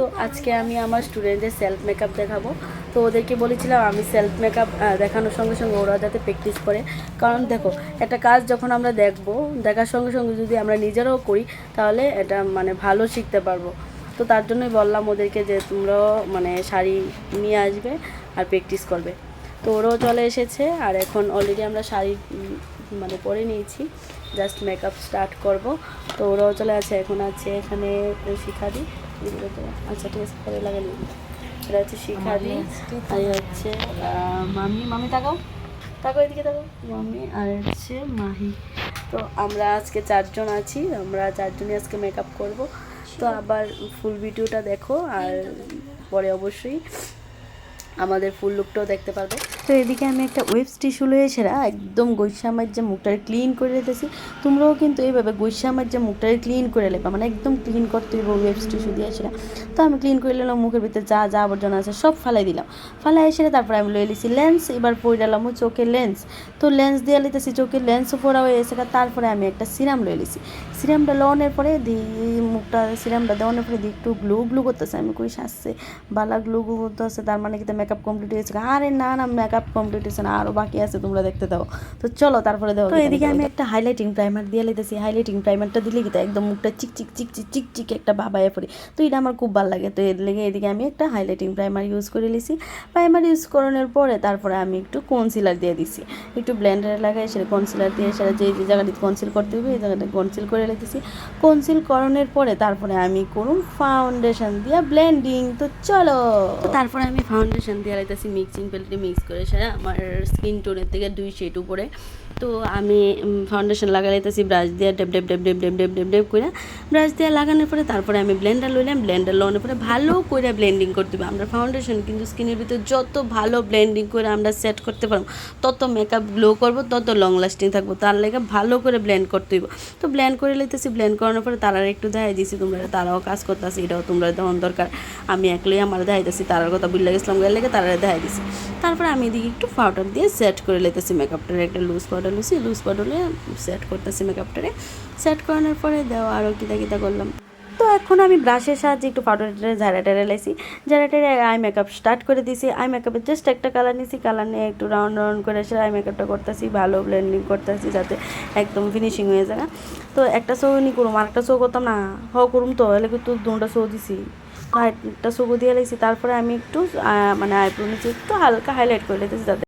তো আজকে আমি আমার স্টুডেন্টদের সেলফ মেকআপ দেখাবো। তো ওদেরকে বলেছিলাম আমি সেলফ মেকআপ দেখানোর সঙ্গে সঙ্গে ওরা যাতে প্র্যাকটিস করে, কারণ দেখো একটা কাজ যখন আমরা দেখার সঙ্গে সঙ্গে যদি আমরা নিজেরাও করি তাহলে এটা মানে ভালো শিখতে পারবো। তো তার জন্যই বললাম ওদেরকে যে তোমরাও মানে শাড়ি নিয়ে আসবে আর প্র্যাকটিস করবে। তো ওরাও চলে এসেছে আর এখন অলরেডি আমরা শাড়ি মানে পরে নিয়েছি, জাস্ট মেকআপ স্টার্ট করব। তো ওরাও চলে আছে, এখন আছে এখানে শিখাদি। আচ্ছা ঠিক আছে, পরে লাগাই নিবি। এটা হচ্ছে শিখাদি আর হচ্ছে মামি তাকাও এদিকে তাকাও, মামি আর হচ্ছে মাহি। তো আমরা আজকে চারজন আছি, আমরা চারজনই আজকে মেকআপ করব। তো আবার ফুল ভিডিওটা দেখো আর পরে অবশ্যই আমাদের ফুল লুকটাও দেখতে পারবে। তো এদিকে আমি একটা ওয়েবস টিস্যু লয়ে সেরা একদম গৈসামার যে মুখটারে ক্লিন করে রেখেছি। তোমরাও কিন্তু এইভাবে গৈসামার যে মুখটারে ক্লিন করে নেবা, মানে একদম ক্লিন করতে হইব ওয়েবস টিস্যু দিয়ে সেরা। তো আমি ক্লিন করে নিলাম, মুখের ভিতরে যা আবর্জনা আছে সব ফালাই দিলাম। ফালাই এসে তারপরে আমি লয়ে লিছি লেন্স। এবার পড়ালাম চোখে লেন্স। তো লেন্স দিয়ে লিতেছি, চোখে লেন্সও পড়া হয়ে গেছে। তারপরে আমি একটা সিরাম লয়ে লিছি। সিরামটা লওয়ানোর পরে মুখটা সিরামটা দেওয়ানোর পরে একটু গ্লু করতেছে। আমি কই সাজছে বালা গ্লু করতেছে, তার মানে কিন্তু মেকআপ কমপ্লিট হয়েছে। আরে না মেকআপ কমপ্লিট হয়েছে না, আরও বাকি আছে, তোমরা দেখতে দাও। তো চলো তারপরে দাও। তো এদিকে আমি একটা হাইলাইটিং প্রাইমার দিয়ে লিতেছি। হাইলাইটিং প্রাইমারটা দিলে কিন্তু একদম মুখটা চিক একটা ভাবায় পড়ে। তো এটা আমার খুব ভালো লাগে। তো এর লেগে এদিকে আমি একটা হাইলাইটিং প্রাইমার ইউজ করে নিয়েছি। প্রাইমার ইউজ করানোর পরে তারপরে আমি একটু কনসিলার দিয়ে দিছি, একটু ব্লেন্ডারে লাগাই সেটা কনসিলার দিয়ে সেটা যে জায়গাটি কনসিল করতে হবে এই জায়গাটা কনসিল করে রেখেছি। কনসিল করানোর পরে তারপরে আমি করুন ফাউন্ডেশন দিয়ে ব্লেন্ডিং। তো চলো তারপরে আমি ফাউন্ডেশন দিয়ে লাইতেছি মিক্সিং প্যালেটে মিক্স করে সেটা আমার স্কিন টোনের থেকে 2 শেড উপরে। তো আমি ফাউন্ডেশন লাগাইতেছি ব্রাশ দিয়ে ডেপ করে। ব্রাশ দিয়ে লাগানোর পরে তারপরে আমি ব্লেন্ডার লইলাম। ব্লেন্ডার লাগানোর পরে ভালো করে ব্লেন্ডিং করতে হবে। আমরা ফাউন্ডেশন কিন্তু স্কিনের ভিতরে যত ভালো ব্লেন্ডিং করে আমরা সেট করতে পারবো তত মেকআপ গ্লো করবো, তত লং লাস্টিং থাকবো। তার লেগে ভালো করে ব্লেন্ড করতে হইব। তো ব্লেন্ড করে লইতেছি। ব্লেন্ড করানোর পরে তারা একটু দেখাই দিয়েছি, তোমরা তারাও কাজ করতেছি, এটাও তোমরা দেওয়ার দরকার। আমি একলাই আমার দেখাইতেছি, তারার কথা বুঝলে গেছিলাম গেলে লেগে তারা দেখাই দিছি। তারপরে আমি এদিকে একটু পাউডার দিয়ে সেট করে লেতেছি মেকআপটারে। একটা লুজ পাউডার সেট করতেছি মেকআপটারে। সেট করানোর পরে দেওয়া আরও কিতা করলাম। তো এখন আমি ব্রাশের সাহায্যে একটু পাউডারটারে ঝাড়াটারে লাইছি। ঝাড়াটারে আই মেকআপ স্টার্ট করে দিয়েছি। আই মেকআপের জাস্ট একটা কালার নিয়েছি, কালার নিয়ে একটু রাউন্ড করে এসে আই মেকআপটা করতেছি, ভালো ব্লেন্ডিং করতেছি যাতে একদম ফিনিশিং হয়ে যায়। তো একটা শো নি করুম, আর একটা শো করতাম না করুম। তো এলে কিন্তু দুটা শো দিছি, একটা শো দিয়ে লাইছি। তারপরে আমি একটু মানে আইব্রো নিচে একটু হালকা হাইলাইট করে লেতেছি যাতে।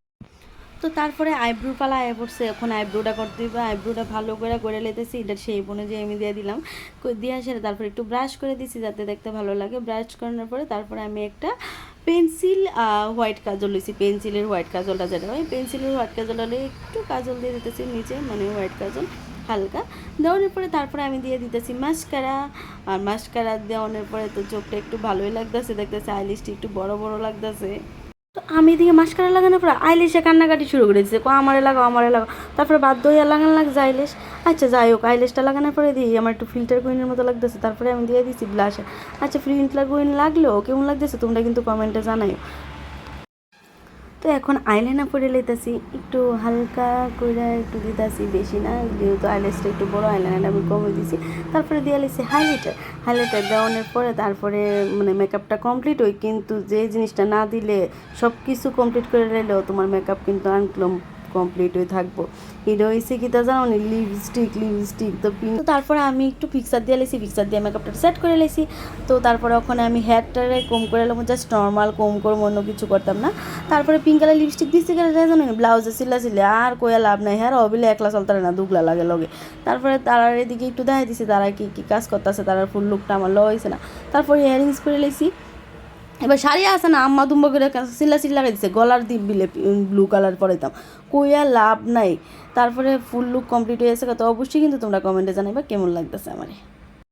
তো তারপরে আইব্রো পালা আয় পড়ছে, এখন আইব্রোটা করতে হবে। আইব্রোটা ভালো করে লেতেছি, এটা সেই বনে যে আমি দিয়ে দিলাম। দিয়ে আসে তারপরে একটু ব্রাশ করে দিছি যাতে দেখতে ভালো লাগে। ব্রাশ করানোর পরে তারপরে আমি একটা পেন্সিল হোয়াইট কাজল লইছি। পেন্সিলের হোয়াইট কাজলটা যেটা হয়, পেন্সিলের হোয়াইট কাজলটা একটু কাজল দিয়ে দিতেছি নিচে, মানে হোয়াইট কাজল হালকা দেওয়ানোর পরে তারপরে আমি দিয়ে দিতেছি মাস্কারা। আর মাস্কারা দেওয়ানোর পরে তো চোখটা একটু ভালোই লাগতেছে, দেখতেছে আইলিশটা একটু বড় লাগতেছে। তো আমি এদিকে মাস্কারা লাগানোর পরে আইলিশে কান্নাকাটি শুরু করে দিচ্ছে, আমারে লাগাও। তারপরে বাধ্য হইয়া লাগছে আইলিশ। আচ্ছা যাই হোক, আইলিশটা লাগানোর পরে দিই আমার একটু ফিল্টার কুইনের মতো লাগতেছে। তারপরে আমি দিয়ে দিচ্ছি ব্লাশার। আচ্ছা ফিল্টার কুইন লাগলেও কেমন লাগতেছে তোমরা কিন্তু কমেন্টে জানাই। তো এখন আইলাইনার পরে লইতেছি, একটু হালকা করে একটু দিতেছি, বেশি না, যেহেতু আইলাইসটা একটু বড় আইলাইনার আমি কমে দিছি। তারপরে দিয়ে লিছি হাইলাইটার দেওয়ানোর পরে তারপরে মানে মেকআপটা কমপ্লিট হয়। কিন্তু যে জিনিসটা না দিলে সব কিছু কমপ্লিট করে নিলেও তোমার মেকআপ কিন্তু কমপ্লিট হয়ে থাকবো। এটা হয়েছে কি তা জানো নি, লিপস্টিক তো পিঙ্ক। তো তারপরে আমি একটু ফিক্সার দিয়ে লেছি, ফিক্সার দিয়ে মেকআপটা সেট করে লেছি। তো তারপরে ওখানে আমি হেয়ারটারে কম করে এলাম, জাস্ট নর্মাল কম করবো, অন্য কিছু করতাম না। তারপরে পিঙ্ক কালার লিপস্টিক দিচ্ছি গেলে জানো নি, ব্লাউজে সিলে আর কোয়া লাভ নাই, হ্যাঁ অবিলে একলা চলতারে না, দুগলা লাগে লগে। তারপরে তারার এদিকে একটু দেখা দিছি তারা কি কাজ করতেছে, তারার ফুল লুকটা আমার লো হয়েছে না। তারপরে ইয়ারিংস করে লেছি। এবার শাড়ি আসে না, আম্মা দুম্বা করে সিলা লাগাই দিচ্ছে, গলার দিলে ব্লু কালার পরাইতাম, কইয়া লাভ নাই। তারপরে ফুল লুক কমপ্লিট হয়ে গেছে। তো অবশ্যই কিন্তু তোমরা কমেন্টে জানাইবা কেমন লাগতেছে আমারে।